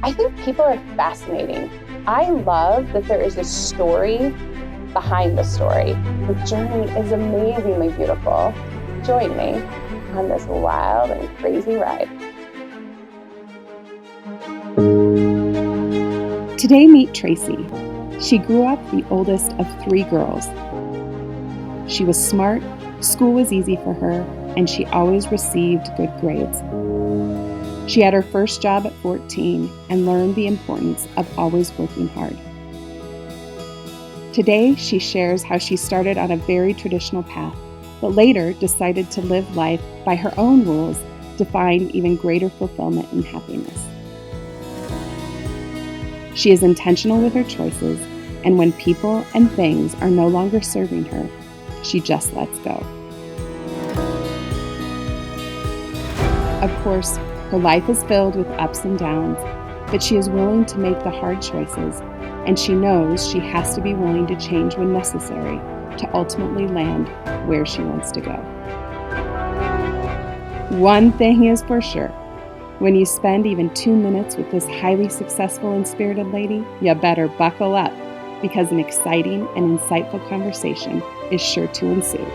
I think people are fascinating. I love that there is a story behind the story. The journey is amazingly beautiful. Join me on this wild and crazy ride. Today, meet Tracy. She grew up the oldest of 3 girls. She was smart, school was easy for her, and she always received good grades. She had her first job at 14 and learned the importance of always working hard. Today, she shares how she started on a very traditional path, but later decided to live life by her own rules to find even greater fulfillment and happiness. She is intentional with her choices, and when people and things are no longer serving her, she just lets go. Of course, her life is filled with ups and downs, but she is willing to make the hard choices, and she knows she has to be willing to change when necessary to ultimately land where she wants to go. One thing is for sure, when you spend even 2 minutes with this highly successful and spirited lady, you better buckle up, because an exciting and insightful conversation is sure to ensue.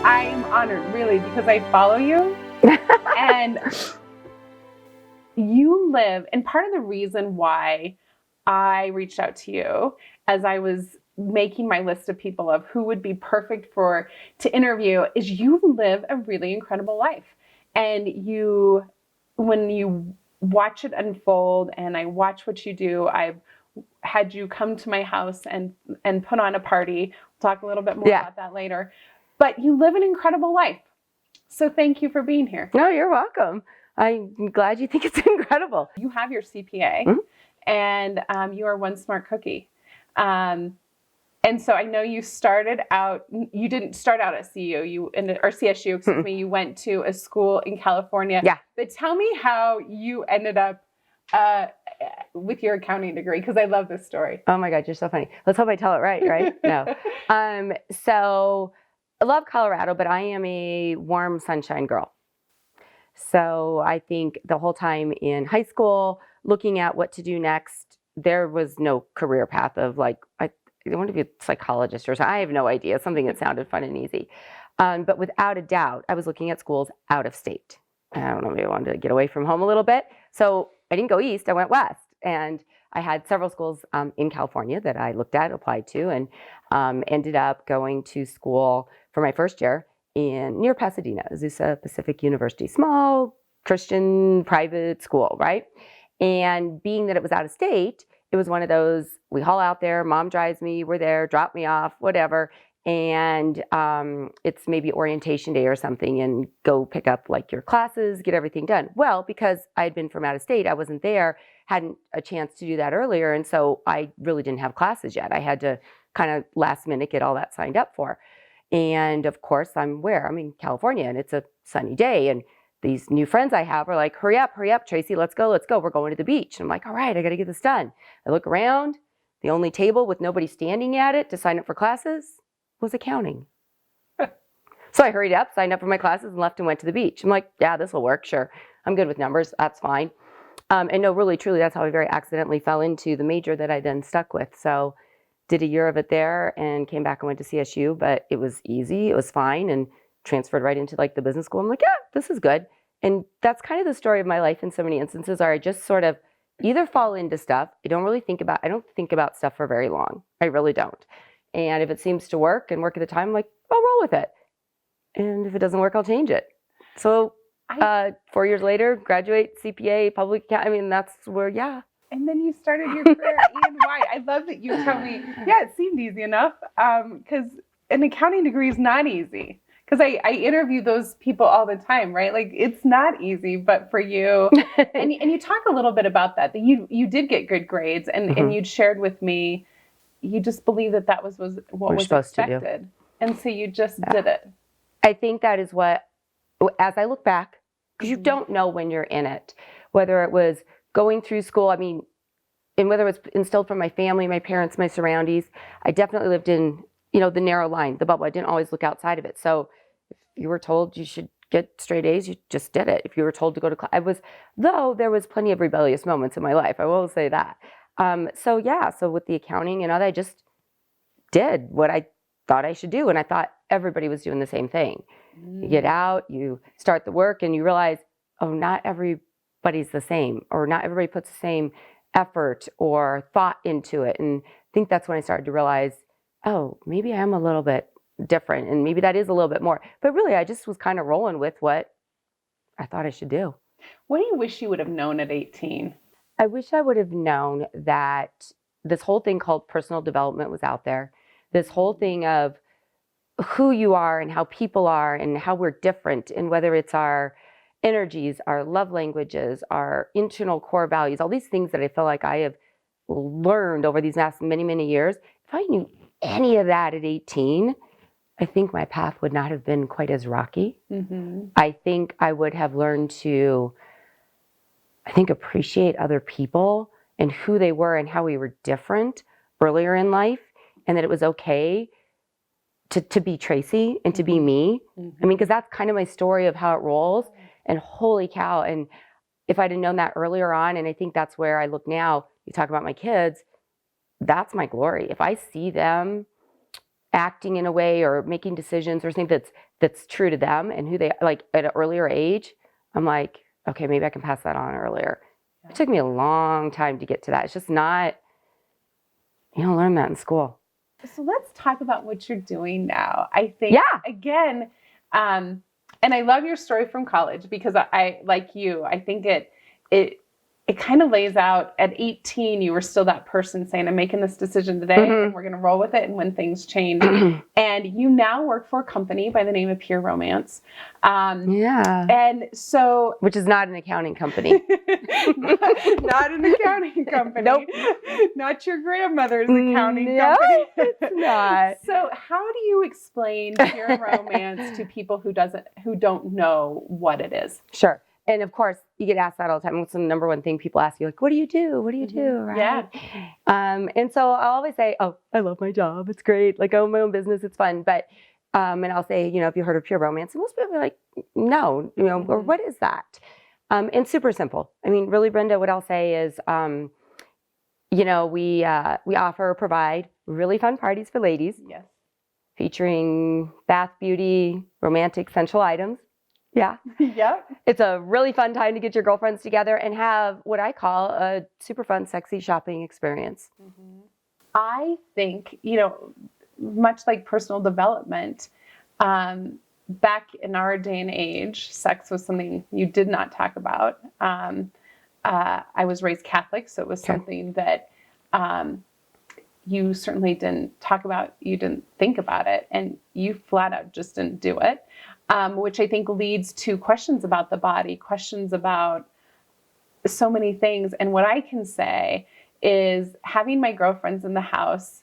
I am honored, really, because I follow you and you live, and part of the reason why I reached out to you as I was making my list of people of who would be perfect to interview is you live a really incredible life. And when you watch it unfold and I watch what you do, I've had you come to my house and put on a party. We'll talk a little bit more about that later. But you live an incredible life. So thank you for being here. No, you're welcome. I'm glad you think it's incredible. You have your CPA, and you are one smart cookie. And so I know you didn't start out at CSU, excuse me, you went to a school in California. Yeah. But tell me how you ended up with your accounting degree, because I love this story. Oh my God, you're so funny. Let's hope I tell it right? No. So I love Colorado, but I am a warm sunshine girl. So I think the whole time in high school, looking at what to do next, there was no career path of like, I want to be a psychologist or something. I have no idea, something that sounded fun and easy. But without a doubt, I was looking at schools out of state. I don't know, maybe I wanted to get away from home a little bit. So I didn't go east, I went west. And I had several schools in California that I looked at, applied to, and ended up going to school for my first year near Pasadena, Azusa Pacific University, small Christian private school, right? And being that it was out of state, it was one of those, we haul out there, mom drives me, we're there, drop me off, whatever. And it's maybe orientation day or something, and go pick up like your classes, get everything done. Well, because I had been from out of state, I wasn't there, hadn't a chance to do that earlier. And so I really didn't have classes yet. I had to kind of last minute get all that signed up for. And of course, I'm in California, and it's a sunny day. And these new friends I have are like, hurry up, Tracy, let's go. We're going to the beach. And I'm like, all right, I got to get this done. I look around, the only table with nobody standing at it to sign up for classes was accounting. So I hurried up, signed up for my classes, and left and went to the beach. I'm like, yeah, this will work. Sure. I'm good with numbers. That's fine. And no, really, truly, that's how I very accidentally fell into the major that I then stuck with. So did a year of it there and came back and went to CSU, but it was easy. It was fine, and transferred right into like the business school. I'm like, yeah, this is good. And that's kind of the story of my life in so many instances, are I just sort of either fall into stuff. I don't think about stuff for very long. I really don't. And if it seems to work and work at the time, I'm like, I'll roll with it. And if it doesn't work, I'll change it. So 4 years later, graduate, CPA, public account. That's where, yeah. And then you started your career at E&Y. I love that you tell me, yeah, it seemed easy enough, because an accounting degree is not easy. Because I interview those people all the time, right? Like, it's not easy, but for you, and you talk a little bit about that you did get good grades, and you'd shared with me, you just believed that was what was expected. And so you just did it. I think that is what, as I look back, because you don't know when you're in it, whether it was going through school, and whether it was instilled from my family, my parents, my surroundings. I definitely lived in, the narrow line, the bubble. I didn't always look outside of it. So if you were told you should get straight A's, you just did it. If you were told to go to class, though there was plenty of rebellious moments in my life, I will say that. So with the accounting and all that, I just did what I thought I should do. And I thought everybody was doing the same thing. You get out, you start the work, and you realize, oh, not everybody's the same, or not everybody puts the same effort or thought into it. And I think that's when I started to realize, oh, maybe I am a little bit different, and maybe that is a little bit more. But really, I just was kind of rolling with what I thought I should do. What do you wish you would have known at 18? I wish I would have known that this whole thing called personal development was out there. This whole thing of who you are and how people are and how we're different, and whether it's our energies, our love languages, our internal core values, all these things that I feel like I have learned over these last many, many years. If I knew any of that at 18, I think my path would not have been quite as rocky. Mm-hmm. I think I would have learned to, appreciate other people and who they were and how we were different earlier in life, and that it was okay to be Tracy and to be me. Mm-hmm. I mean, because that's kind of my story of how it rolls. And holy cow. And if I'd have known that earlier on, and I think that's where I look now, you talk about my kids, that's my glory. If I see them acting in a way or making decisions or something that's true to them and who they like at an earlier age, I'm like, okay, maybe I can pass that on earlier. It took me a long time to get to that. It's just not, you don't learn that in school. So let's talk about what you're doing now. I think, again, and I love your story from college, because I like you, I think it kind of lays out at 18, you were still that person saying, I'm making this decision today, and we're going to roll with it. And when things change, and you now work for a company by the name of Pure Romance. And so, which is not an accounting company. not an accounting company. Nope. Not your grandmother's accounting company. It's not. So how do you explain Pure Romance to people who don't know what it is? Sure. And of course, you get asked that all the time. What's the number one thing people ask you? Like, what do you do? What do you do? Right? Yeah. And so I'll always say, oh, I love my job. It's great. Like, I own my own business. It's fun. But, and I'll say, have you heard of Pure Romance? And most people are like, no, or what is that? And super simple. I mean, really, Brenda, what I'll say is, we offer or provide really fun parties for ladies. Yes. Featuring bath, beauty, romantic, sensual items. Yeah. Yep. It's a really fun time to get your girlfriends together and have what I call a super fun, sexy shopping experience. Mm-hmm. I think, much like personal development, back in our day and age, sex was something you did not talk about. I was raised Catholic, so it was something that you certainly didn't talk about. You didn't think about it, and you flat out just didn't do it. Which I think leads to questions about the body, questions about so many things. And what I can say is, having my girlfriends in the house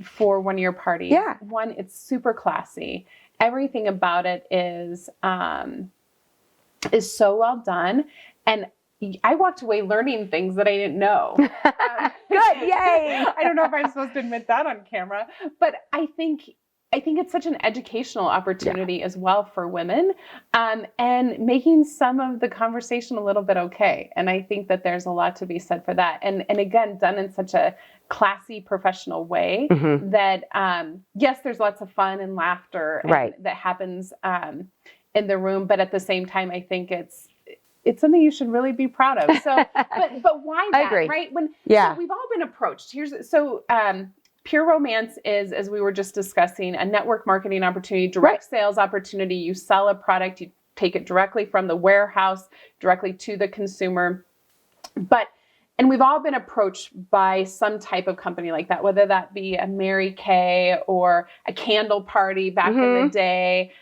for one of your parties, one, it's super classy. Everything about it is so well done. And I walked away learning things that I didn't know. Good, yay! I don't know if I'm supposed to admit that on camera, but I think it's such an educational opportunity as well for women, and making some of the conversation a little bit okay. And I think that there's a lot to be said for that. And again, done in such a classy, professional way that, yes, there's lots of fun and laughter that happens in the room. But at the same time, I think it's something you should really be proud of. So, but why that, I agree. right? So we've all been approached. Pure Romance is, as we were just discussing, a network marketing opportunity, direct sales opportunity. You sell a product, you take it directly from the warehouse, directly to the consumer. And we've all been approached by some type of company like that, whether that be a Mary Kay or a candle party back in the day,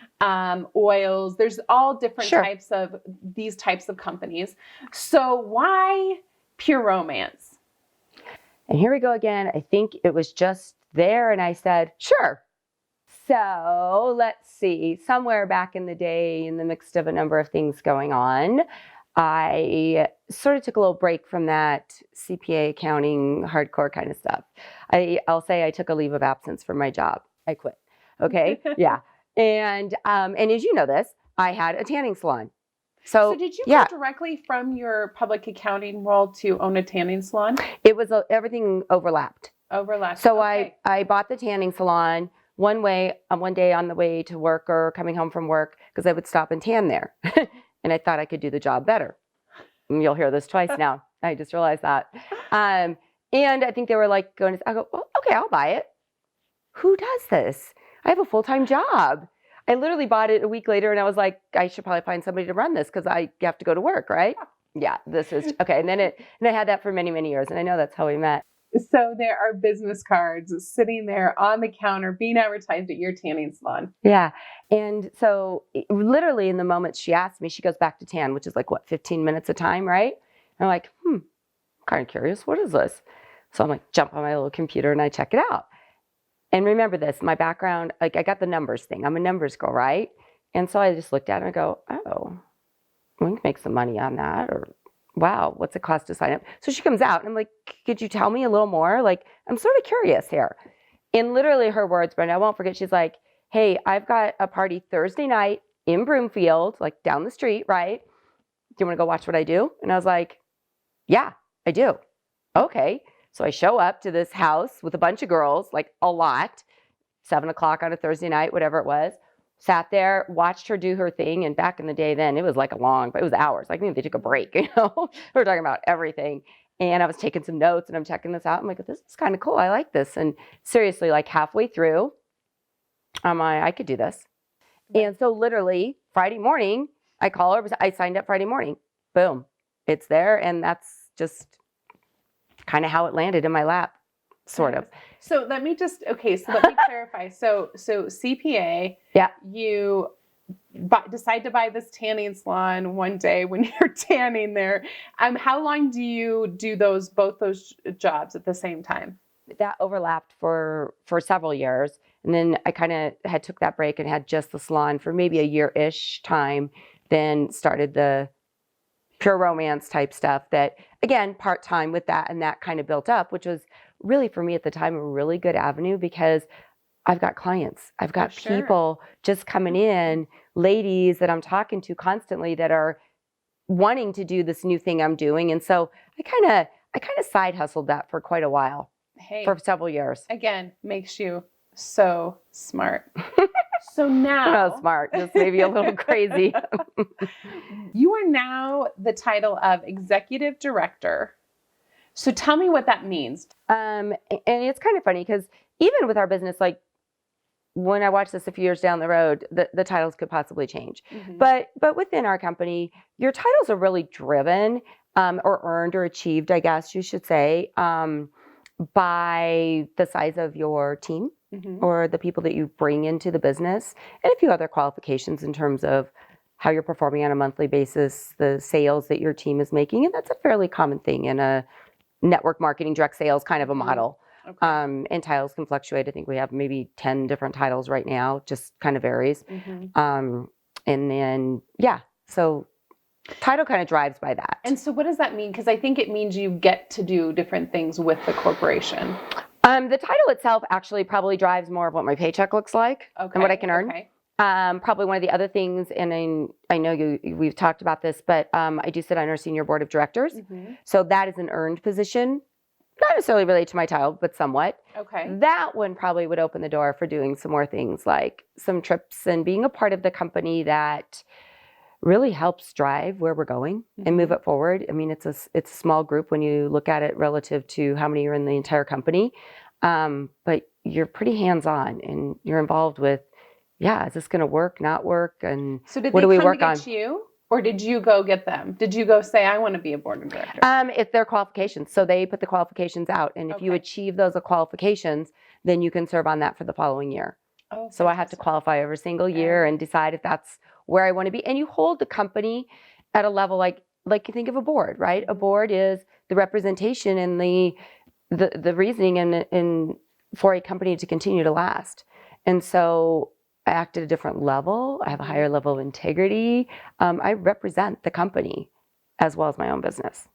oils. There's all different types of these types of companies. So why Pure Romance? And here we go again. I think it was just there, and I said, sure. So let's see. Somewhere back in the day, in the midst of a number of things going on, I sort of took a little break from that CPA accounting hardcore kind of stuff. I'll say I took a leave of absence from my job. I quit. Okay. Yeah. And as you know this, I had a tanning salon. So did you go directly from your public accounting role to own a tanning salon? It was everything overlapped. So Okay. I bought the tanning salon one day on the way to work or coming home from work because I would stop and tan there. And I thought I could do the job better. And you'll hear this twice now. I just realized that. And I think they were like going, I go, well, okay, I'll buy it. Who does this? I have a full-time job. I literally bought it a week later and I was like, I should probably find somebody to run this because I have to go to work, right? Yeah, this is okay. And I had that for many, many years. And I know that's how we met. So there are business cards sitting there on the counter being advertised at your tanning salon. Yeah. And so literally in the moment she asked me, she goes back to tan, which is like, 15 minutes of time, right? And I'm like, I'm kind of curious. What is this? So I'm like, jump on my little computer and I check it out. And remember this, my background, like I got the numbers thing. I'm a numbers girl, right? And so I just looked at it and I go, oh, we can make some money on that. Or, wow, what's it cost to sign up? So she comes out and I'm like, could you tell me a little more? Like, I'm sort of curious here. And literally her words, Brenda, I won't forget. She's like, hey, I've got a party Thursday night in Broomfield, like down the street, right? Do you want to go watch what I do? And I was like, yeah, I do. Okay. So I show up to this house with a bunch of girls, like a lot, 7:00 on a Thursday night, whatever it was. Sat there, watched her do her thing. And back in the day then, it was like it was hours. Like maybe they took a break, we were talking about everything. And I was taking some notes and I'm checking this out. I'm like, this is kind of cool. I like this. And seriously, like halfway through, I could do this. And so literally Friday morning, I call her. I signed up Friday morning. Boom. It's there. And that's just kind of how it landed in my lap, sort of. So let me clarify. So CPA, yeah, you decide to buy this tanning salon one day when you're tanning there. How long do you do both those jobs at the same time? That overlapped for several years. And then I kind of took that break and had just the salon for maybe a year-ish time, then started the pure romance type stuff that, again, part-time with that, and that kind of built up, which was really, for me at the time, a really good avenue because I've got clients. I've got people just coming in, ladies that I'm talking to constantly that are wanting to do this new thing I'm doing. And so I kind of side hustled that for quite a while, for several years. Again, makes you so smart. So now, not smart, just maybe a little crazy. You are now the title of executive director. So tell me what that means. And it's kind of funny because even with our business, like when I watch this a few years down the road, the titles could possibly change. Mm-hmm. But within our company, your titles are really driven or earned or achieved, I guess you should say, by the size of your team. Mm-hmm. Or the people that you bring into the business, and a few other qualifications in terms of how you're performing on a monthly basis, the sales that your team is making. And that's a fairly common thing in a network marketing, direct sales kind of a model. Okay. And titles can fluctuate. I think we have maybe 10 different titles right now, just kind of varies. Mm-hmm. And then, so title kind of drives by that. And so what does that mean? Because I think it means you get to do different things with the corporation. The title itself actually probably drives more of what my paycheck looks like and what I can earn. Okay. Probably one of the other things, and I know we've talked about this, but I do sit on our senior board of directors. Mm-hmm. So that is an earned position, not necessarily related to my title, but somewhat. Okay. That one probably would open the door for doing some more things like some trips and being a part of the company that really helps drive where we're going. Mm-hmm. And move it forward. I mean, it's a small group when you look at it relative to how many are in the entire company. But you're pretty hands-on and you're involved with, is this going to work, not work? And so what do we work on? Did they come to get you, or did you go get them? Did you go say, I want to be a board of directors? It's their qualifications. So they put the qualifications out. And if you achieve those qualifications, then you can serve on that for the following year. Oh, so I have to qualify every single year and decide if that's where I want to be. And you hold the company at a level like you think of a board, right? A board is the representation and the reasoning and for a company to continue to last. And so I act at a different level. I have a higher level of integrity. I represent the company as well as my own business.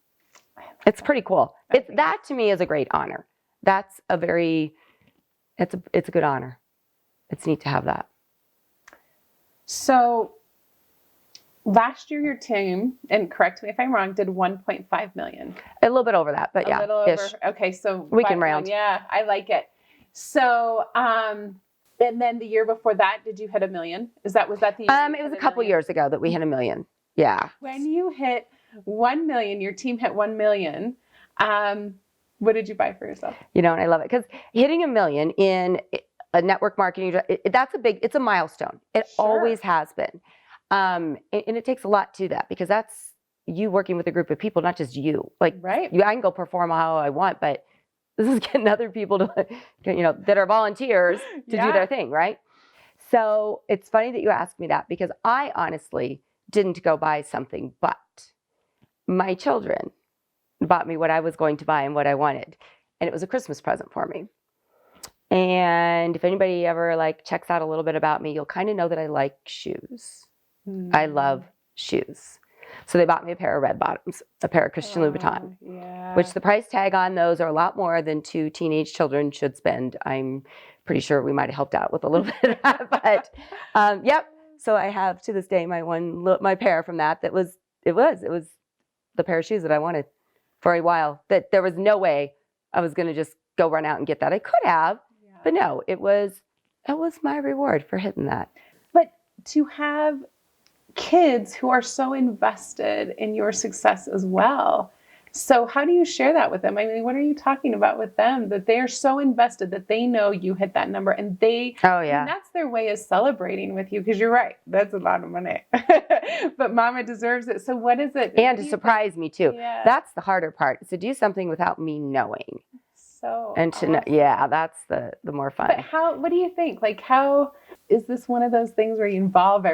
It's pretty cool. That to me is a great honor. It's a good honor. It's neat to have that. So Last year, your team, and correct me if I'm wrong, did 1.5 million. A little bit over that, but yeah. A little over. Ish. Okay, so We can round. Yeah, I like it. So, and then the year before that, did you hit $1 million? Was that the year? It was a couple years ago that we hit $1 million. Yeah. When you hit 1 million, your team hit 1 million. What did you buy for yourself? And I love it because hitting $1 million in a network marketing, it's a milestone. It always has been. And it takes a lot to that because that's you working with a group of people, not just you. Like, right. I can go perform how I want, but this is getting other people to, that are volunteers to do their thing, right? So it's funny that you asked me that because I honestly didn't go buy something, but my children bought me what I was going to buy and what I wanted. And it was a Christmas present for me. And if anybody ever checks out a little bit about me, you'll kind of know that I like shoes. I love shoes. So they bought me a pair of red bottoms, a pair of Christian Louboutin, which the price tag on those are a lot more than 2 teenage children should spend. I'm pretty sure we might have helped out with a little bit of that, but yep. So I have to this day my pair from that was the pair of shoes that I wanted for a while. That there was no way I was going to just go run out and get that. I could have, but no, it was my reward for hitting that. But to have kids who are so invested in your success as well. So how do you share that with them? I mean, what are you talking about with them that they are so invested that they know you hit that number and that's their way of celebrating with you because you're right. That's a lot of money, but mama deserves it. So what is it? And to surprise me too. Yeah. That's the harder part is to do something without me knowing. So and to know, that's the more fun. But what do you think? How is this one of those things where you involve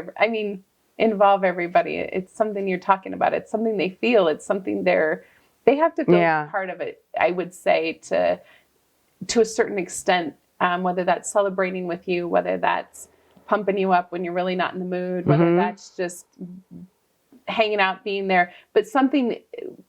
everybody? It's something you're talking about. It's something they feel. It's something they have to feel part of it. I would say to a certain extent, whether that's celebrating with you, whether that's pumping you up when you're really not in the mood, whether that's just hanging out, being there, but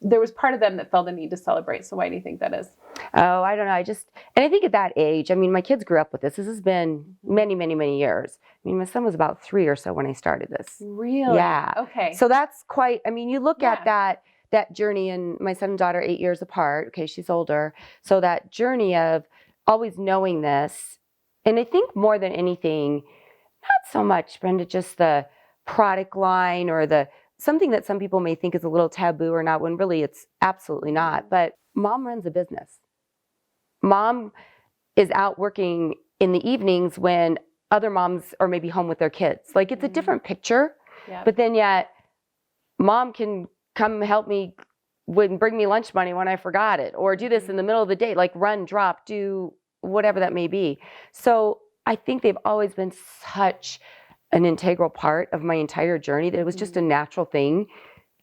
there was part of them that felt the need to celebrate. So why do you think that is? Oh, I don't know. And I think at that age, my kids grew up with this. This has been many, many, many years. My son was about 3 or so when I started this. Really? Yeah. Okay. So that's quite, you look at that journey, and my son and daughter 8 years apart. Okay. She's older. So that journey of always knowing this. And I think more than anything, not so much, Brenda, just the product line or something that some people may think is a little taboo or not, when really it's absolutely not. But mom runs a business. Mom is out working in the evenings when other moms are maybe home with their kids. It's a different picture, but then yet mom can come help me bring me lunch money when I forgot it, or do this in the middle of the day, run, drop, do whatever that may be. So I think they've always been such an integral part of my entire journey that it was just a natural thing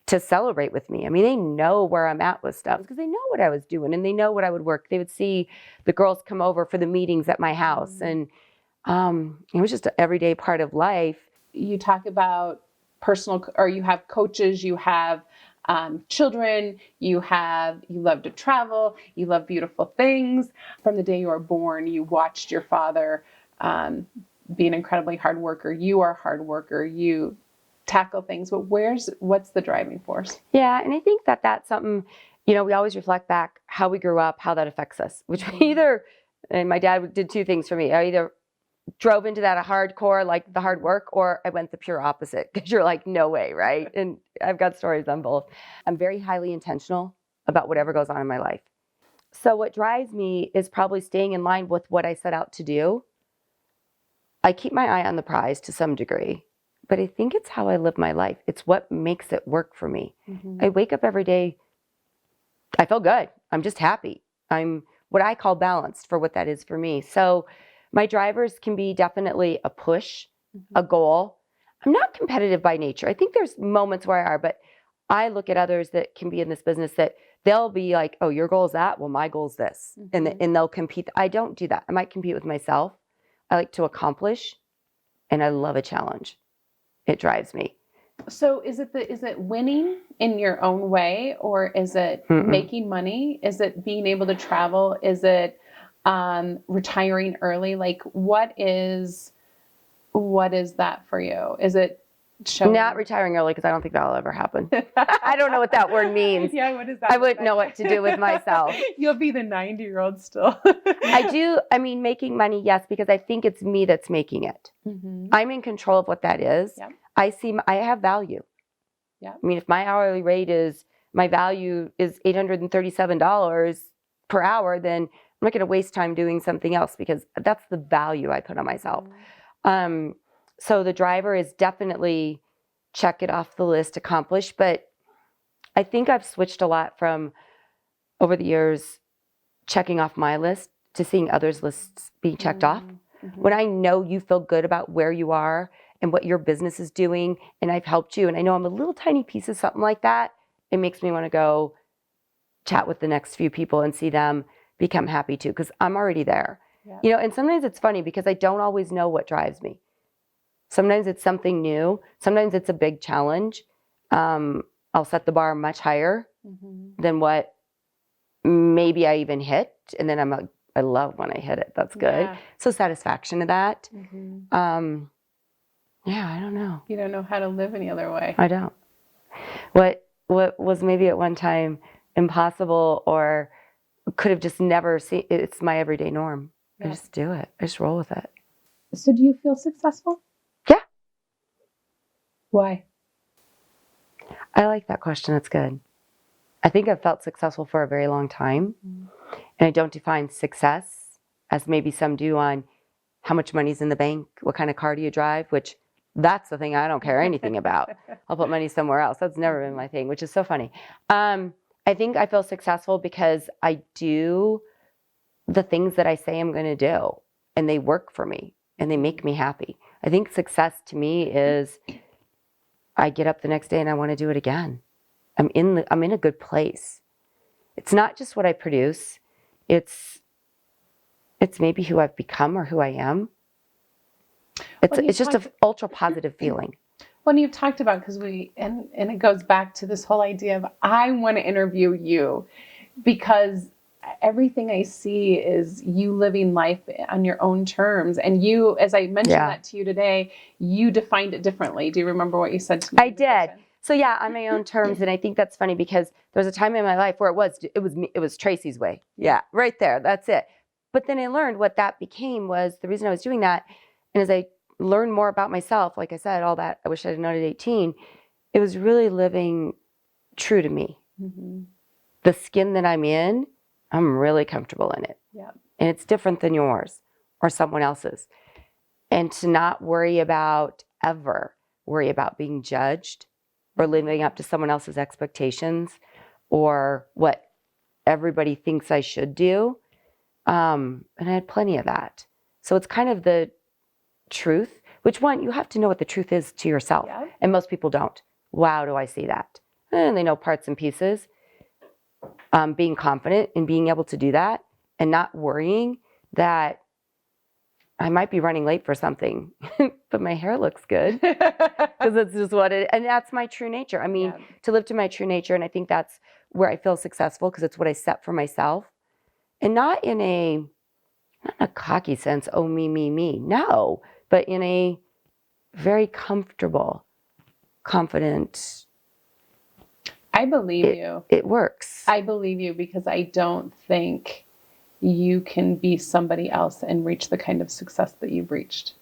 to celebrate with me. They know where I'm at with stuff because they know what I was doing and they know what I would work. They would see the girls come over for the meetings at my house. And it was just an everyday part of life. You talk about you have coaches, you have children, you love to travel, you love beautiful things. From the day you were born, you watched your father be an incredibly hard worker. You are a hard worker. You tackle things, but what's the driving force? Yeah. And I think that's something, we always reflect back how we grew up, how that affects us, which and my dad did 2 things for me. I either drove into that hardcore, the hard work, or I went the pure opposite because you're no way, right? And I've got stories on both. I'm very highly intentional about whatever goes on in my life. So what drives me is probably staying in line with what I set out to do. I keep my eye on the prize to some degree, but I think it's how I live my life. It's what makes it work for me. I wake up every day, I feel good. I'm just happy. I'm what I call balanced for what that is for me. So my drivers can be definitely a push, a goal. I'm not competitive by nature. I think there's moments where I are, but I look at others that can be in this business that they'll be like, oh, your goal is that? Well, my goal is this. And they'll compete. I don't do that. I might compete with myself. I like to accomplish, and I love a challenge. It drives me. So is it winning in your own way, or is it making money? Is it being able to travel? Is it retiring early? What is that for you? Is it showing. Not retiring early, because I don't think that'll ever happen. I don't know what that word means. Yeah, what is that? I wouldn't know what to do with myself. You'll be the 90-year-old still. I do. I mean, making money, yes, because I think it's me that's making it. Mm-hmm. I'm in control of what that is. Yep. I have value. Yep. I mean, if my hourly rate my value is $837 per hour, then I'm not going to waste time doing something else, because that's the value I put on myself. Mm-hmm. So the driver is definitely check it off the list, accomplished. But I think I've switched a lot from, over the years, checking off my list to seeing others' lists being checked off. Mm-hmm. When I know you feel good about where you are and what your business is doing, and I've helped you, and I know I'm a little tiny piece of something like that, it makes me want to go chat with the next few people and see them become happy too, because I'm already there. Yeah. And sometimes it's funny because I don't always know what drives me. Sometimes it's something new. Sometimes it's a big challenge. I'll set the bar much higher than what maybe I even hit. And then I love when I hit it. That's good. Yeah. So satisfaction of that. Mm-hmm. Yeah, I don't know. You don't know how to live any other way. I don't. What was maybe at one time impossible or could have just never seen, it's my everyday norm. Yeah. I just do it. I just roll with it. So do you feel successful? Yeah. Why? I like that question. It's good. I think I've felt successful for a very long time. Mm-hmm. And I don't define success as maybe some do on how much money's in the bank, what kind of car do you drive, which that's the thing I don't care anything about. I'll put money somewhere else. That's never been my thing, which is so funny. I think I feel successful because I do the things that I say I'm going to do, and they work for me and they make me happy. I think success to me is I get up the next day and I want to do it again. I'm in a good place. It's not just what I produce. It's maybe who I've become or who I am. It's just an ultra positive feeling. When you've talked about, because and it goes back to this whole idea of I want to interview you because everything I see is you living life on your own terms. And you, as I mentioned that to you today, you defined it differently. Do you remember what you said to me? I did. So yeah, on my own terms. And I think that's funny because there was a time in my life where it was Tracy's way. Yeah, right there. That's it. But then I learned what that became was the reason I was doing that. And as I learned more about myself, like I said, all that I wish I'd known at 18, it was really living true to me. Mm-hmm. The skin that I'm in, I'm really comfortable in it. Yeah. And it's different than yours or someone else's. And to not ever worry about being judged or living up to someone else's expectations or what everybody thinks I should do. And I had plenty of that. So it's kind of the truth, which one, you have to know what the truth is to yourself. Yeah. And most people don't. Wow, do I see that? And they know parts and pieces. Being confident in being able to do that and not worrying that I might be running late for something, but my hair looks good because it's just what it, and that's my true nature. I mean, to live to my true nature. And I think that's where I feel successful because it's what I set for myself and not in a cocky sense. Oh, me. No, but in a very comfortable, confident. I believe you. It works. I believe you because I don't think you can be somebody else and reach the kind of success that you've reached.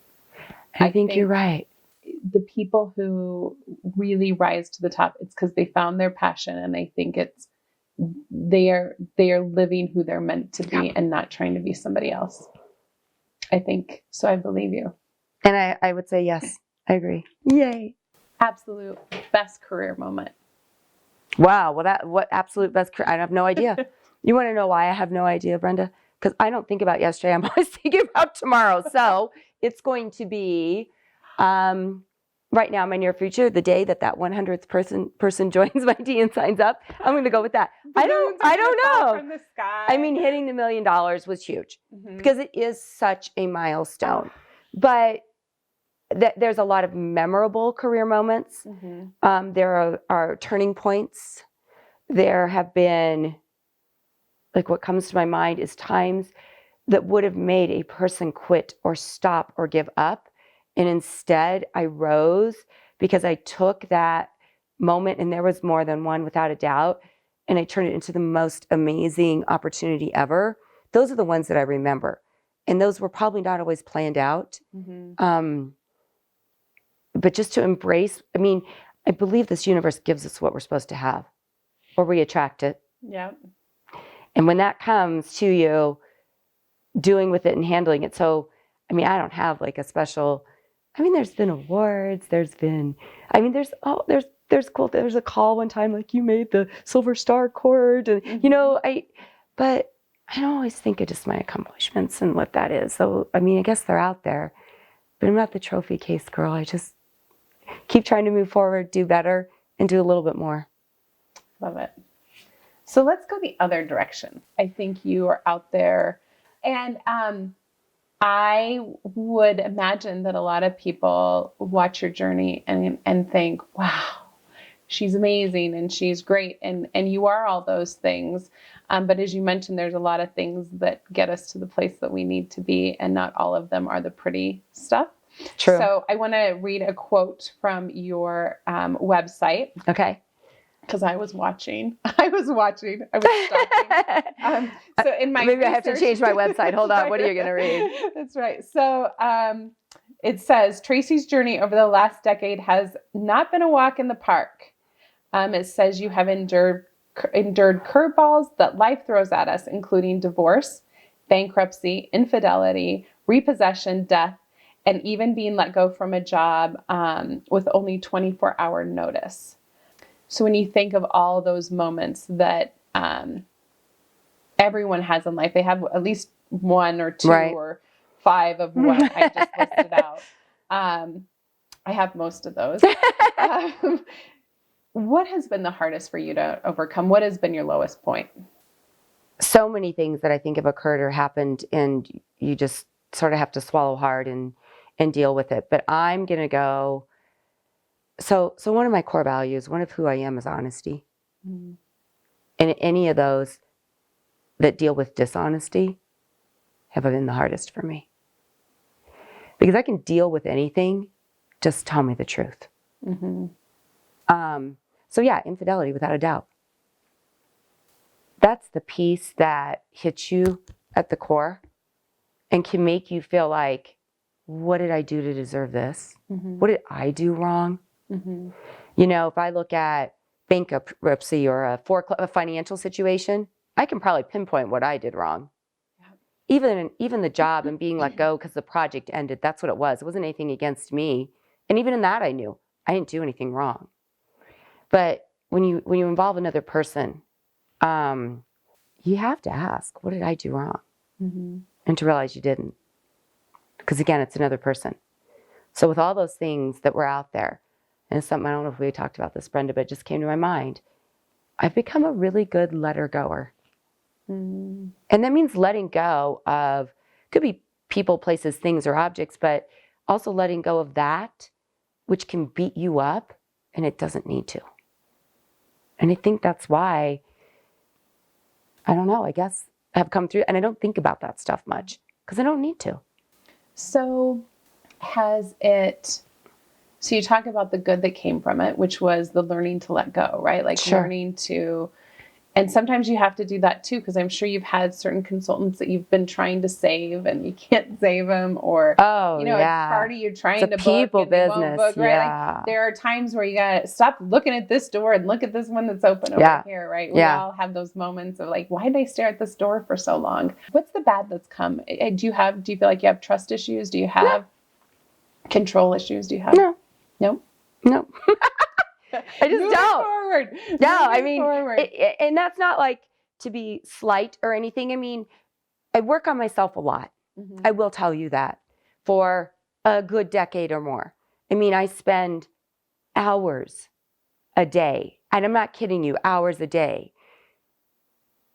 I think you're right. The people who really rise to the top, it's because they found their passion and I think they are living who they're meant to be and not trying to be somebody else. I think so. I believe you. And I would say yes. I agree. Yay! Absolute best career moment. Wow. Well, what absolute best career? I have no idea. You want to know why I have no idea, Brenda? Because I don't think about yesterday. I'm always thinking about tomorrow. So it's going to be right now, my near future, the day that 100th person joins my team and signs up. I'm going to go with that. I don't know. From the sky. I mean, hitting the $1 million was huge because it is such a milestone. But there's a lot of memorable career moments. There are turning points. There have been, like what comes to my mind is times that would have made a person quit or stop or give up. And instead I rose because I took that moment, and there was more than one without a doubt, and I turned it into the most amazing opportunity ever. Those are the ones that I remember. And those were probably not always planned out. But just to embrace, I mean, I believe this universe gives us what we're supposed to have, or we attract it. Yeah. And when that comes to you, doing with it and handling it. So, I mean, I don't have like a special, I mean, there's been awards, there's cool, there's a call one time, like you made the Silver Star cord, and but I don't always think of just my accomplishments and what that is. So, I mean, I guess they're out there, but I'm not the trophy case girl. I just keep trying to move forward, do better, and do a little bit more. Love it. So let's go the other direction. I think you are out there, and I would imagine that a lot of people watch your journey and think, wow, she's amazing and she's great. And you are all those things. But as you mentioned, there's a lot of things that get us to the place that we need to be. And not all of them are the pretty stuff. True. So I want to read a quote from your website. Okay. Because I was watching. I was stalking. So in my maybe I have to change my website. Hold on. What are you going to read? That's right. So it says, Tracy's journey over the last decade has not been a walk in the park. It says you have endured curveballs that life throws at us, including divorce, bankruptcy, infidelity, repossession, death, and even being let go from a job with only 24-hour notice. So when you think of all those moments that everyone has in life, they have at least one or two or five of what I just listed out. I have most of those. What has been the hardest for you to overcome? What has been your lowest point? So many things that I think have occurred or happened, and you just sort of have to swallow hard and deal with it. But I'm going to go. So one of my core values, one of who I am, is honesty. And any of those that deal with dishonesty have been the hardest for me. Because I can deal with anything, just tell me the truth. So yeah, infidelity, without a doubt. That's the piece that hits you at the core and can make you feel like, what did I do to deserve this? What did I do wrong? You know, if I look at bankruptcy or a financial situation, I can probably pinpoint what I did wrong. Even the job and being let go because the project ended, that's what it was. It wasn't anything against me. And even in that, I knew I didn't do anything wrong. But when you involve another person, you have to ask, what did I do wrong? And to realize you didn't. Because again, it's another person. So with all those things that were out there, and it's something, I don't know if we talked about this, Brenda, but it just came to my mind. I've become a really good letter-goer. And that means letting go of, could be people, places, things, or objects, but also letting go of that which can beat you up, and it doesn't need to. And I think that's why, I don't know, I guess I've come through, and I don't think about that stuff much, because I don't need to. So so you talk about the good that came from it, which was the learning to let go, right? Like learning to, and sometimes you have to do that too, because I'm sure you've had certain consultants that you've been trying to save and you can't save them, or, it's part of you trying to people book and business, they won't book, right? Like, there are times where you gotta stop looking at this door and look at this one that's open over here, right? We all have those moments of like, why did I stare at this door for so long? What's the bad that's come? Do you feel like you have trust issues? Do you have control issues? Do you have? No. I just don't. Forward. No, I mean, and that's not like to be slight or anything. I mean, I work on myself a lot. I will tell you that, for a good decade or more. I mean, I spend hours a day, and I'm not kidding you, hours a day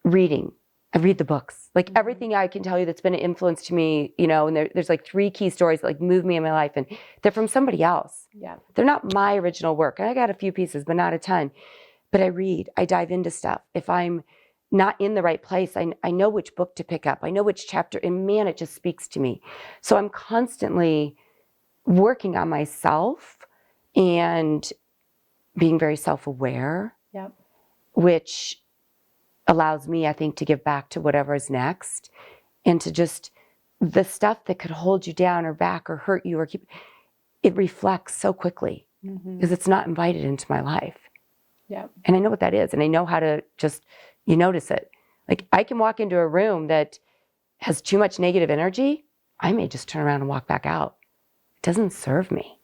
reading. I read the books, like everything I can tell you that's been an influence to me, and there's like 3 key stories that like move me in my life, and they're from somebody else. They're not my original work. I got a few pieces, but not a ton. But I read, I dive into stuff. If I'm not in the right place, I know which book to pick up. I know which chapter, and man, it just speaks to me. So I'm constantly working on myself and being very self-aware, Yep. which allows me, I think, to give back to whatever is next, and to just the stuff that could hold you down or back or hurt you or keep it reflects so quickly because it's not invited into my life. Yep. And I know what that is, and I know how to just you notice it. Like I can walk into a room that has too much negative energy, I may just turn around and walk back out. It doesn't serve me.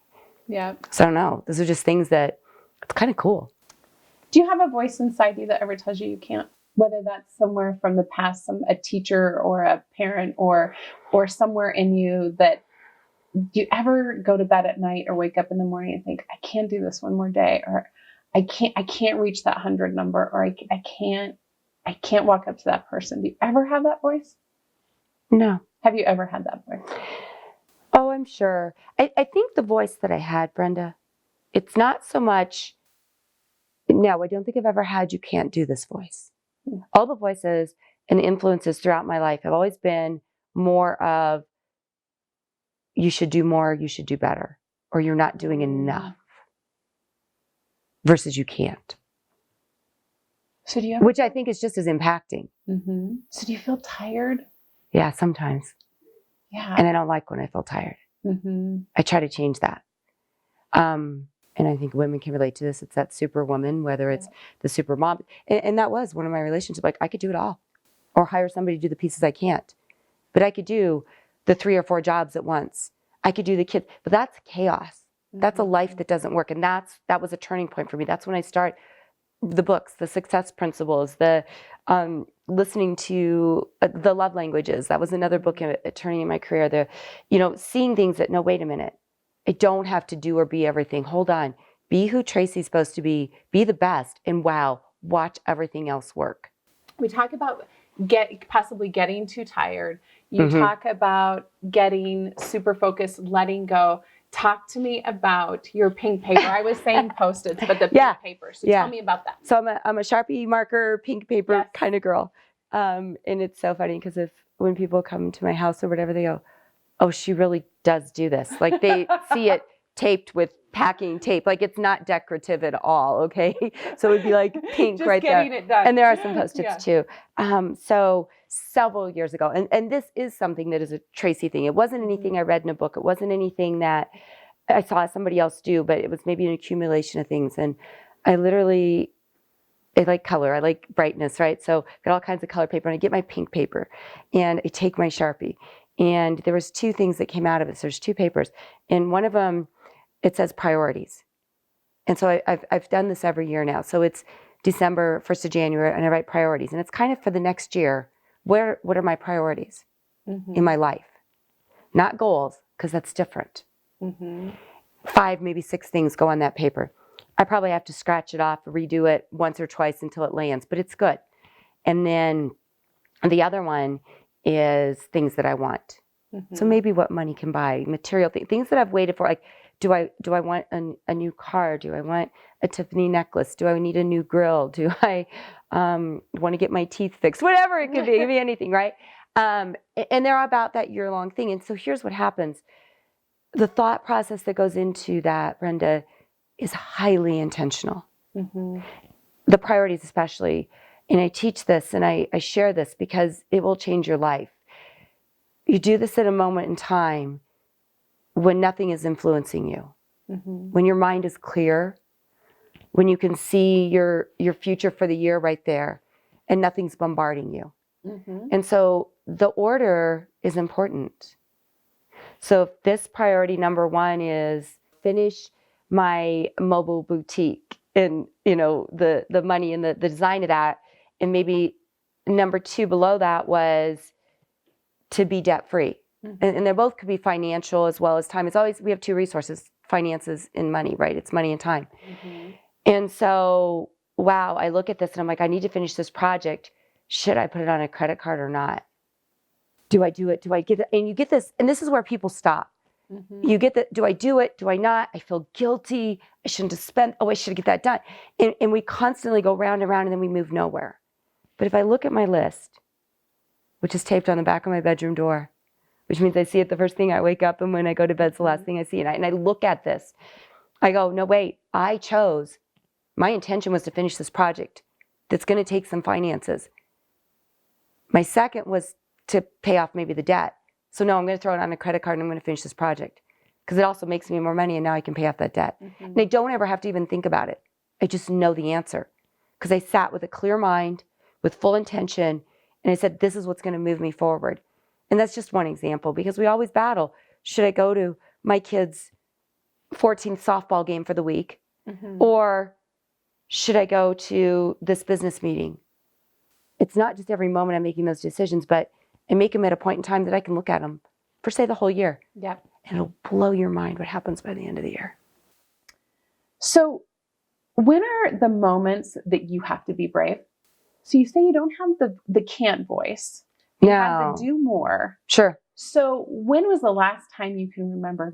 Yeah. So I don't know. Those are just things that it's kind of cool. Do you have a voice inside you that ever tells you you can't? Whether that's somewhere from the past, a teacher or a parent or somewhere in you that do you ever go to bed at night or wake up in the morning and think, I can't do this one more day, or I can't reach that 100 number, or I can't walk up to that person. Do you ever have that voice? No. Have you ever had that voice? Oh, I'm sure. I think the voice that I had, Brenda, it's not so much, no, I don't think I've ever had you can't do this voice. All the voices and influences throughout my life have always been more of you should do more, you should do better, or you're not doing enough versus you can't. So do you Which I think is just as impacting. Mm-hmm. So do you feel tired? Yeah, sometimes. Yeah. And I don't like when I feel tired. Mm-hmm. I try to change that. And I think women can relate to this. It's that superwoman, whether it's the super mom. And that was one of my relationships. Like I could do it all or hire somebody to do the pieces I can't. But I could do the 3 or 4 jobs at once. I could do the kids. But that's chaos. That's a life that doesn't work. And that was a turning point for me. That's when I start the books, the success principles, the listening to the love languages. That was another book turning in my career. Seeing things that, no, wait a minute. I don't have to do or be everything. Hold on. Be who Tracy's supposed to be. Be the best. And wow, watch everything else work. We talk about possibly getting too tired. You talk about getting super focused, letting go. Talk to me about your pink paper. I was saying Post-its, but the pink paper. So tell me about that. So I'm a Sharpie marker, pink paper kind of girl. And it's so funny because when people come to my house or whatever, they go, oh, she really does do this. Like they see it taped with packing tape. Like it's not decorative at all, okay? So it'd be like pink Just right there. getting it done. And there are some Post-its too. So several years ago, and this is something that is a Tracy thing. It wasn't anything I read in a book. It wasn't anything that I saw somebody else do, but it was maybe an accumulation of things. And I like color. I like brightness, right? So got all kinds of color paper, and I get my pink paper and I take my Sharpie. And there was 2 things that came out of this. There's 2 papers. And one of them, it says priorities. And so I've done this every year now. So it's December, 1st of January, and I write priorities. And it's kind of for the next year. What are my priorities in my life? Not goals, because that's different. 5, maybe 6 things go on that paper. I probably have to scratch it off, redo it once or twice until it lands, but it's good. And then the other one is things that I want. So maybe what money can buy, material things that I've waited for. Like, do I want a new car? Do I want a Tiffany necklace? Do I need a new grill? Do I want to get my teeth fixed? Whatever it could be. It could be anything, right? And they're about that year-long thing. And so here's what happens. The thought process that goes into that, Brenda, is highly intentional. The priorities especially. And I teach this and I share this because it will change your life. You do this at a moment in time when nothing is influencing you, when your mind is clear, when you can see your future for the year right there and nothing's bombarding you. And so the order is important. So if this priority number 1 is finish my mobile boutique and, the money and the design of that, and maybe number 2 below that was to be debt free. And they both could be financial as well as time. It's always, we have 2 resources, finances and money, right? It's money and time. And so, wow, I look at this and I'm like, I need to finish this project. Should I put it on a credit card or not? Do I do it? Do I get it? And you get this, and this is where people stop. You get the, do I do it? Do I not? I feel guilty. I shouldn't have spent. Oh, I should get that done. And we constantly go round and round and then we move nowhere. But if I look at my list, which is taped on the back of my bedroom door, which means I see it the first thing I wake up, and when I go to bed, it's the last thing I see. And I look at this, I go, no, wait, my intention was to finish this project that's going to take some finances. My second was to pay off maybe the debt. So no, I'm going to throw it on a credit card and I'm going to finish this project because it also makes me more money and now I can pay off that debt. And I don't ever have to even think about it. I just know the answer because I sat with a clear mind, with full intention, and I said, this is what's going to move me forward. And that's just one example because we always battle. Should I go to my kid's 14th softball game for the week? Or should I go to this business meeting? It's not just every moment I'm making those decisions, but I make them at a point in time that I can look at them for, say, the whole year. Yep. And it'll blow your mind what happens by the end of the year. So when are the moments that you have to be brave? So you say you don't have the can't voice. You have to do more. Sure. So when was the last time you can remember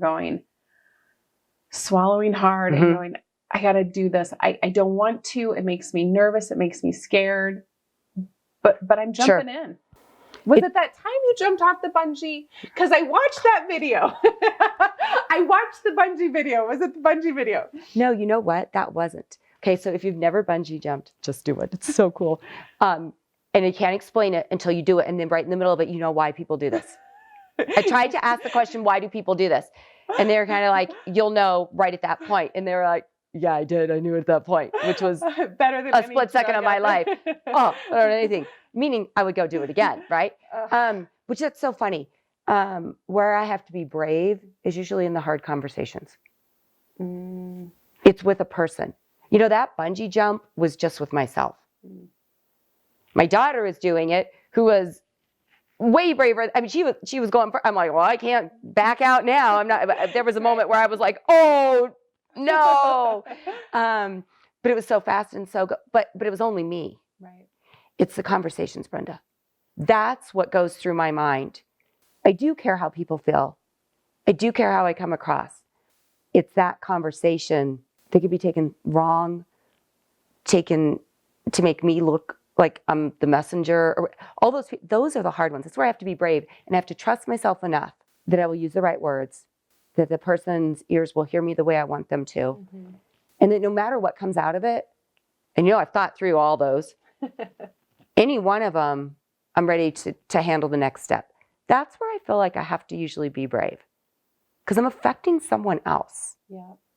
swallowing hard and going, I got to do this. I don't want to. It makes me nervous. It makes me scared. But I'm jumping in. Was it that time you jumped off the bungee? Because I watched that video. I watched the bungee video. Was it the bungee video? No, you know what? That wasn't. Okay, so if you've never bungee jumped, just do it. It's so cool. And you can't explain it until you do it. And then right in the middle of it, you know why people do this. I tried to ask the question, why do people do this? And they're kind of like, you'll know right at that point. And they were like, yeah, I did. I knew it at that point, which was better than a split second of my life. Oh, I don't know anything. Meaning I would go do it again, right? Which that's so funny. Where I have to be brave is usually in the hard conversations. It's with a person. You know, that bungee jump was just with myself. My daughter is doing it, who was way braver. I mean, she was going for, I'm like, well, I can't back out now. There was a moment where I was like, oh, no. But it was so fast and so good. But it was only me. Right. It's the conversations, Brenda. That's what goes through my mind. I do care how people feel. I do care how I come across. It's that conversation that could be taken wrong, taken to make me look like I'm the messenger. Or all those are the hard ones. That's where I have to be brave and I have to trust myself enough that I will use the right words, that the person's ears will hear me the way I want them to. And that no matter what comes out of it, and you know, I've thought through all those, any one of them, I'm ready to handle the next step. That's where I feel like I have to usually be brave because I'm affecting someone else,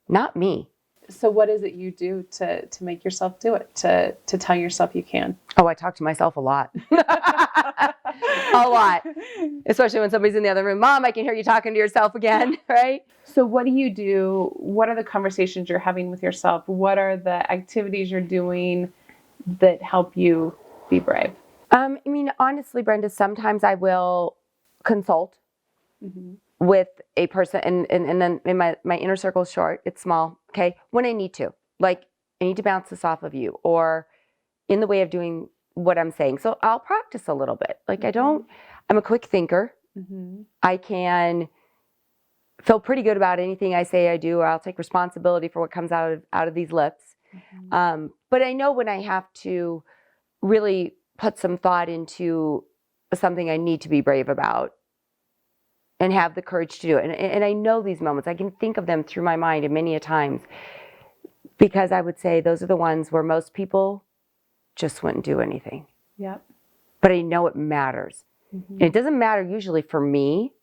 not me. So what is it you do to make yourself do it, to tell yourself you can? Oh, I talk to myself a lot. A lot. Especially when somebody's in the other room. Mom, I can hear you talking to yourself again, right? So what do you do? What are the conversations you're having with yourself? What are the activities you're doing that help you be brave? I mean, honestly, Brenda, sometimes I will consult with a person and then in my inner circle is short, it's small, okay? When I need to, like I need to bounce this off of you or in the way of doing what I'm saying. So I'll practice a little bit. Like I'm a quick thinker. I can feel pretty good about anything I say I do, or I'll take responsibility for what comes out of these lips. But I know when I have to really put some thought into something I need to be brave about and have the courage to do it. And I know these moments, I can think of them through my mind and many a times, because I would say those are the ones where most people just wouldn't do anything. But I know it matters. And it doesn't matter usually for me.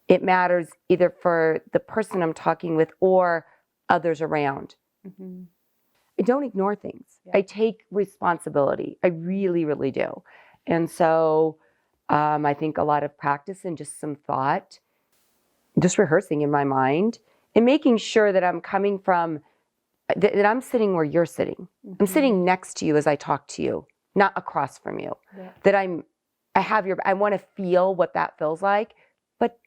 It matters either for the person I'm talking with or others around. I don't ignore things. I take responsibility. I really, really do. And so I think a lot of practice and just some thought, just rehearsing in my mind and making sure that I'm coming from, that I'm sitting where you're sitting. I'm sitting next to you as I talk to you, not across from you. That I want to feel what that feels like, but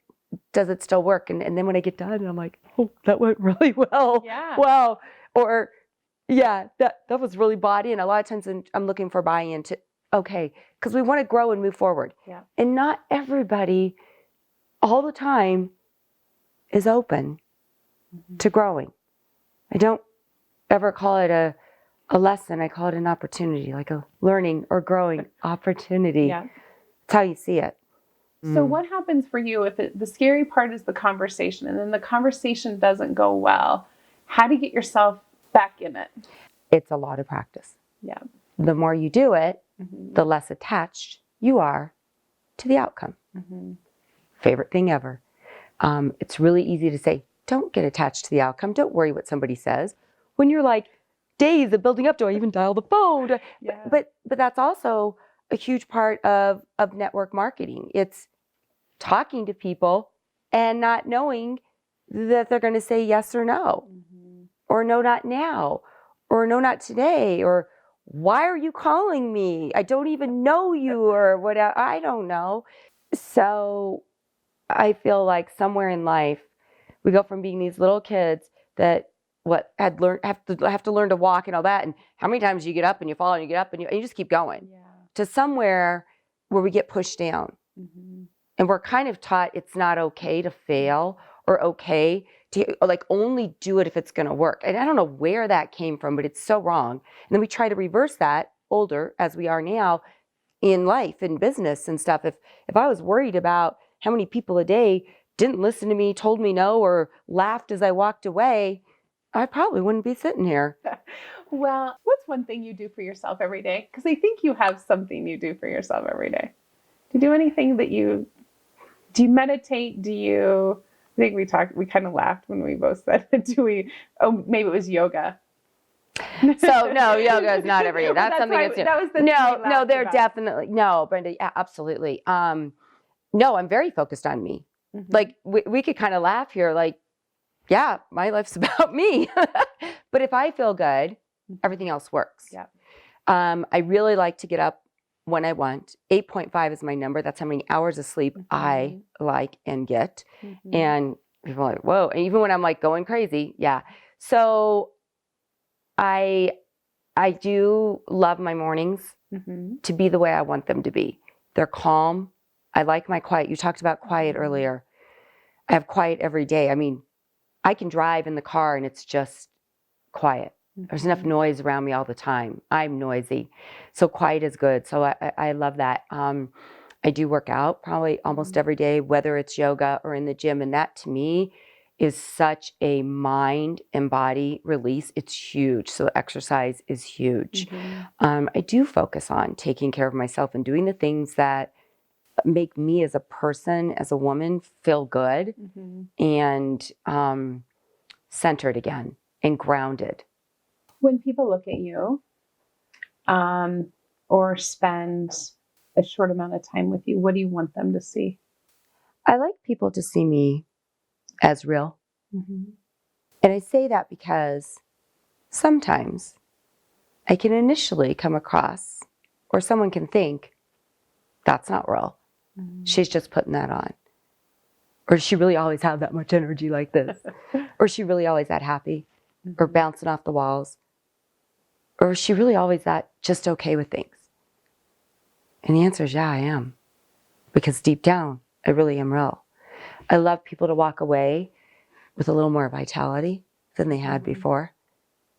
does it still work? And then when I get done, I'm like, oh, that went really well. Wow. Or that was really body. And a lot of times I'm looking for buy-in to, okay, because we want to grow and move forward. And not everybody all the time is open to growing. I don't ever call it a lesson. I call it an opportunity, like a learning or growing opportunity. That's how you see it. So what happens for you if the scary part is the conversation and then the conversation doesn't go well? How to get yourself back in it? It's a lot of practice. Yeah. The more you do it, Mm-hmm. the less attached you are to the outcome. Mm-hmm. Favorite thing ever. It's really easy to say, don't get attached to the outcome. Don't worry what somebody says. When you're like, days of building up, do I even dial the phone? Yeah. But that's also a huge part of network marketing. It's talking to people and not knowing that they're going to say yes or no, Mm-hmm. or no, not now, or no, not today, or why are you calling me? I don't even know you, or what? I don't know. So I feel like somewhere in life, we go from being these little kids that have to learn to walk and all that, and how many times you get up and you fall and you get up and you just keep going, Yeah. to somewhere where we get pushed down. Mm-hmm. And we're kind of taught it's not okay to fail, or okay to like only do it if it's going to work. And I don't know where that came from, but it's so wrong. And then we try to reverse that older, as we are now, in life and business and stuff. If I was worried about how many people a day didn't listen to me, told me no, or laughed as I walked away, I probably wouldn't be sitting here. Well, what's one thing you do for yourself every day? Because I think you have something you do for yourself every day. Do you do anything do you meditate? I think we kind of laughed when we both said it. Maybe it was yoga. So no, yoga is not every day. That's something why, that's that was the thing we no, laughed they're about. definitely, no, Brenda, yeah, absolutely. No, I'm very focused on me. Mm-hmm. Like we could kind of laugh here, like, yeah, my life's about me. But if I feel good, everything else works. Yeah. I really like to get up when I want. 8.5 is my number. That's how many hours of sleep I like and get. Mm-hmm. And people are like, whoa. And even when I'm like going crazy, yeah. So I do love my mornings to be the way I want them to be. They're calm. I like my quiet. You talked about quiet earlier. I have quiet every day. I mean, I can drive in the car and it's just quiet. There's enough noise around me all the time. I'm noisy. So quiet is good. So I love that. I do work out probably almost every day, whether it's yoga or in the gym. And that to me is such a mind and body release. It's huge. So exercise is huge. I do focus on taking care of myself and doing the things that make me as a person, as a woman, feel good and centered again and grounded. When people look at you or spend a short amount of time with you, what do you want them to see? I like people to see me as real. And I say that because sometimes I can initially come across, or someone can think, that's not real. She's just putting that on. Or does she really always have that much energy like this? Or is she really always that happy? Or bouncing off the walls? Or is she really always that just okay with things? And the answer is, yeah, I am. Because deep down, I really am real. I love people to walk away with a little more vitality than they had before,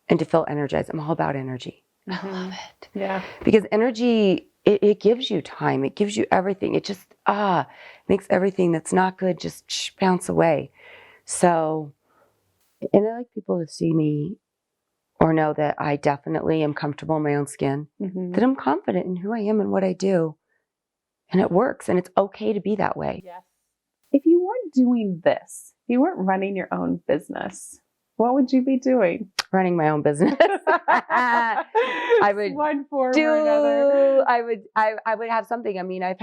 and to feel energized. I'm all about energy. I love it. Yeah. Because energy, it gives you time. It gives you everything. It just, makes everything that's not good just bounce away. So, and I like people to see me or know that I definitely am comfortable in my own skin, that I'm confident in who I am and what I do. And it works, and it's okay to be that way. Yes. If you weren't doing this, if you weren't running your own business, what would you be doing? Running my own business. I would one form or another. I would have something. I mean, I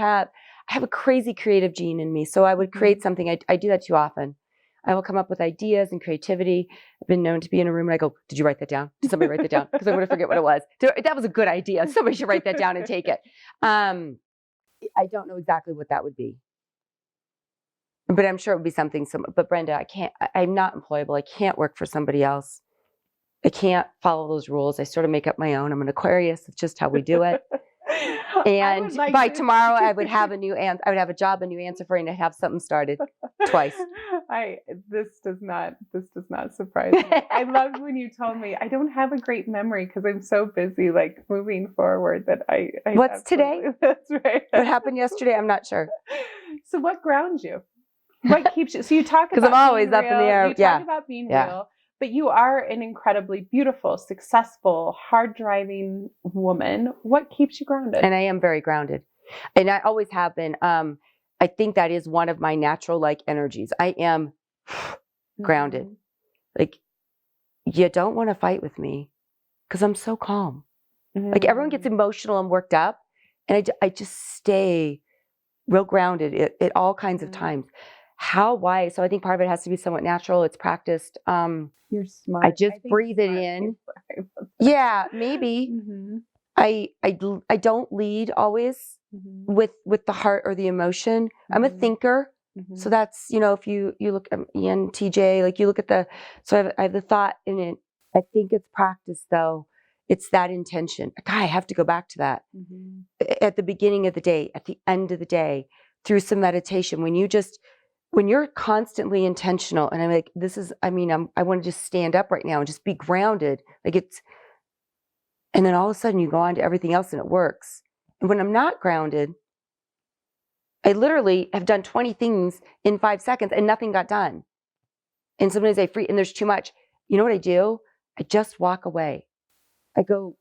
have a crazy creative gene in me, so I would create something. I do that too often. I will come up with ideas and creativity. I've been known to be in a room and I go, did you write that down? Did somebody write that down? Because I'm going to forget what it was. That was a good idea. Somebody should write that down and take it. I don't know exactly what that would be. But I'm sure it would be something similar. But Brenda, I'm not employable. I can't work for somebody else. I can't follow those rules. I sort of make up my own. I'm an Aquarius. It's just how we do it. And by tomorrow, I would have a job, a new answer for you, and I'd have something started twice. This does not surprise me. I loved when you told me I don't have a great memory because I'm so busy, like moving forward. That I What's today? That's right. What happened yesterday? I'm not sure. So what grounds you? What keeps you? So you talk about because I'm always up in the air. You talk about being real, But you are an incredibly beautiful, successful, hard driving woman. What keeps you grounded? And I am very grounded. And I always have been. I think that is one of my natural like energies. I am grounded. Mhm. Like, you don't want to fight with me because I'm so calm. Like, everyone gets emotional and worked up, and I just stay real grounded at all kinds of times. How, why? So I think part of it has to be somewhat natural. It's practiced. You're smart. I just think breathe it smart in. people are- Yeah, maybe. Mhm. I don't lead always Mhm. with the heart or the emotion. I'm a Mhm. thinker. Mhm. So that's, if you look at ENTJ, like you look at I have the thought in it. I think it's practice though. It's that intention. God, I have to go back to that Mhm. at the beginning of the day, at the end of the day, through some meditation. When you're constantly intentional, and I'm like, I want to just stand up right now and just be grounded. And then all of a sudden you go on to everything else and it works. And when I'm not grounded, I literally have done 20 things in 5 seconds and nothing got done. And sometimes and there's too much. You know what I do? I just walk away. I go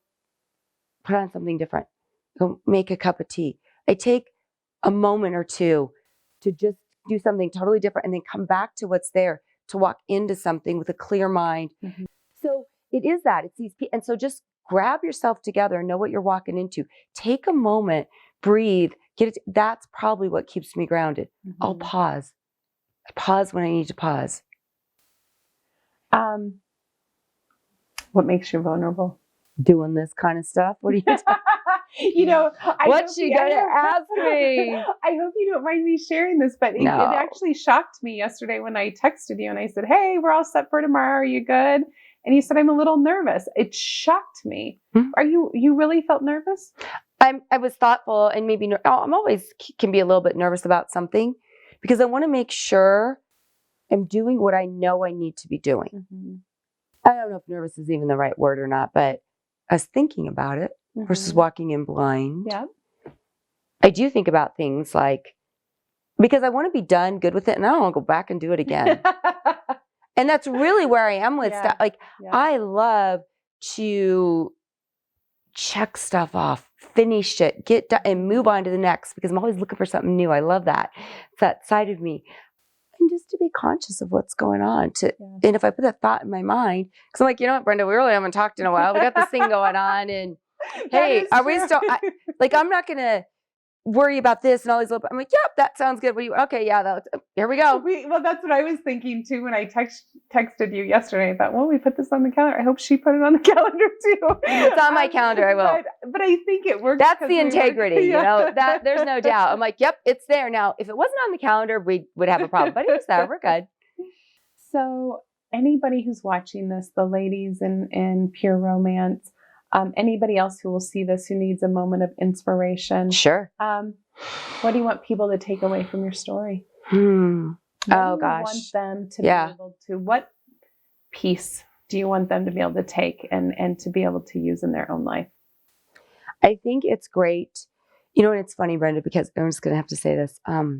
put on something different. Go make a cup of tea. I take a moment or two to just do something totally different and then come back to what's there, to walk into something with a clear mind. Mhm. So it is that. It's these, and so just grab yourself together and know what you're walking into. Take a moment, breathe, get it. That's probably what keeps me grounded. I'll Mhm. pause. I pause when I need to pause. What makes you vulnerable? Doing this kind of stuff. What are you? What's she gonna ask me? I hope you don't mind me sharing this, but it No. actually shocked me yesterday when I texted you and I said, "Hey, we're all set for tomorrow. Are you good?" And you said, "I'm a little nervous." It shocked me. Mhm. Are you really felt nervous? I was thoughtful and maybe I'm always can be a little bit nervous about something because I want to make sure I'm doing what I know I need to be doing. Mm-hmm. I don't know if nervous is even the right word or not, but I was thinking about it versus walking in blind. Yeah. I do think about things like, because I want to be done good with it and I don't want to go back and do it again. And that's really where I am with stuff. Like, I love to check stuff off, finish it, get done, and move on to the next because I'm always looking for something new. I love that. It's that side of me. And just to be conscious of what's going on. And if I put that thought in my mind, because I'm like, you know what, Brenda, we really haven't talked in a while. We got this thing going on, and hey, are we still? I'm not gonna worry about this and all these little. I'm like, yep, that sounds good. Okay, yeah, here we go. Well, that's what I was thinking too when I texted you yesterday. I thought, well, we put this on the calendar. I hope she put it on the calendar too. It's on my calendar. I will. But I think it works. That's the integrity, that there's no doubt. I'm like, yep, it's there. Now, if it wasn't on the calendar, we would have a problem, but it's there. We're good. So anybody who's watching this, the ladies in Pure Romance, anybody else who will see this who needs a moment of inspiration. Sure. What do you want people to take away from your story? Oh, gosh. Want them to be able to, what piece do you want them to be able to take and to be able to use in their own life? I think it's great. And it's funny, Brenda, because I'm just going to have to say this. I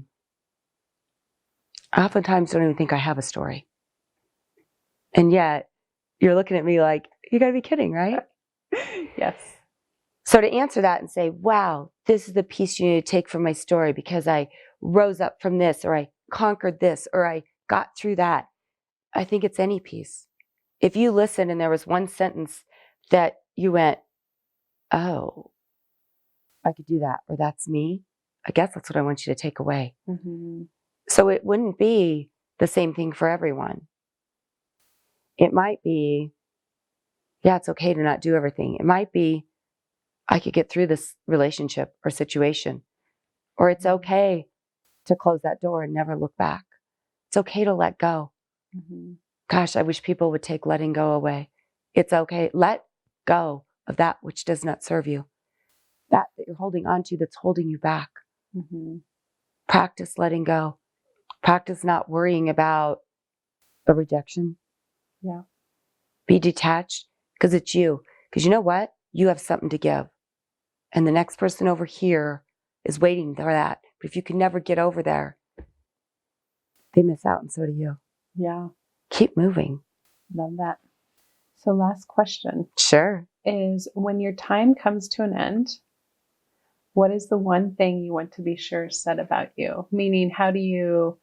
oftentimes don't even think I have a story. And yet you're looking at me like, you got to be kidding, right? Yes. So to answer that and say, wow, this is the piece you need to take from my story because I rose up from this, or I conquered this, or I got through that. I think it's any piece. If you listen and there was one sentence that you went, oh, I could do that, or that's me, I guess that's what I want you to take away. Mm-hmm. So it wouldn't be the same thing for everyone. It might be, yeah, it's okay to not do everything. It might be, I could get through this relationship or situation. Or it's okay to close that door and never look back. It's okay to let go. Mm-hmm. Gosh, I wish people would take letting go away. It's okay. Let go of that which does not serve you. That you're holding on to that's holding you back. Mm-hmm. Practice letting go. Practice not worrying about a rejection. Yeah. Be detached because it's you. Because you know what? You have something to give. And the next person over here is waiting for that. But if you can never get over there, they miss out and so do you. Yeah. Keep moving. Love that. So last question Sure. is, when your time comes to an end, what is the one thing you want to be sure said about you? Meaning, how do you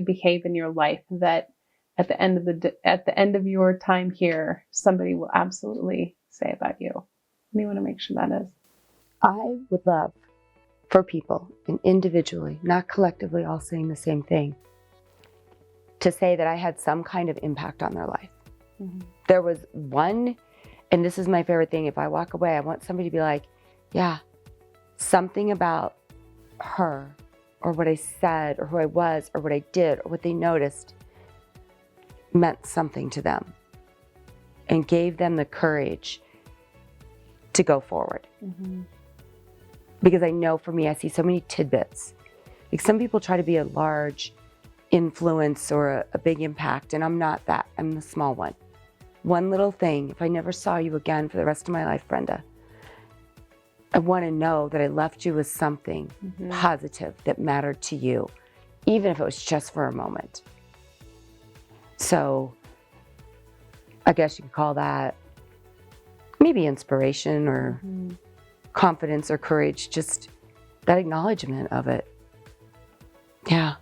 behave in your life that at the end of your time here, somebody will absolutely say about you? What do you want to make sure that is? I would love for people, and individually, not collectively all saying the same thing, to say that I had some kind of impact on their life. Mm-hmm. There was one, and this is my favorite thing, if I walk away, I want somebody to be like, yeah, something about her, or what I said, or who I was, or what I did, or what they noticed meant something to them and gave them the courage to go forward. Mm-hmm. Because I know for me, I see so many tidbits. Like, some people try to be a large influence or a big impact, and I'm not that. I'm the small one. One little thing, if I never saw you again for the rest of my life, Brenda, I want to know that I left you with something positive that mattered to you, even if it was just for a moment. So I guess you could call that maybe inspiration or confidence or courage, just that acknowledgement of it. Yeah.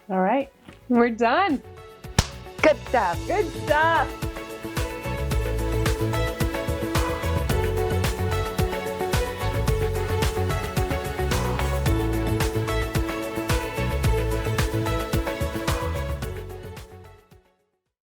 All right. We're done. Good stuff. Good stuff.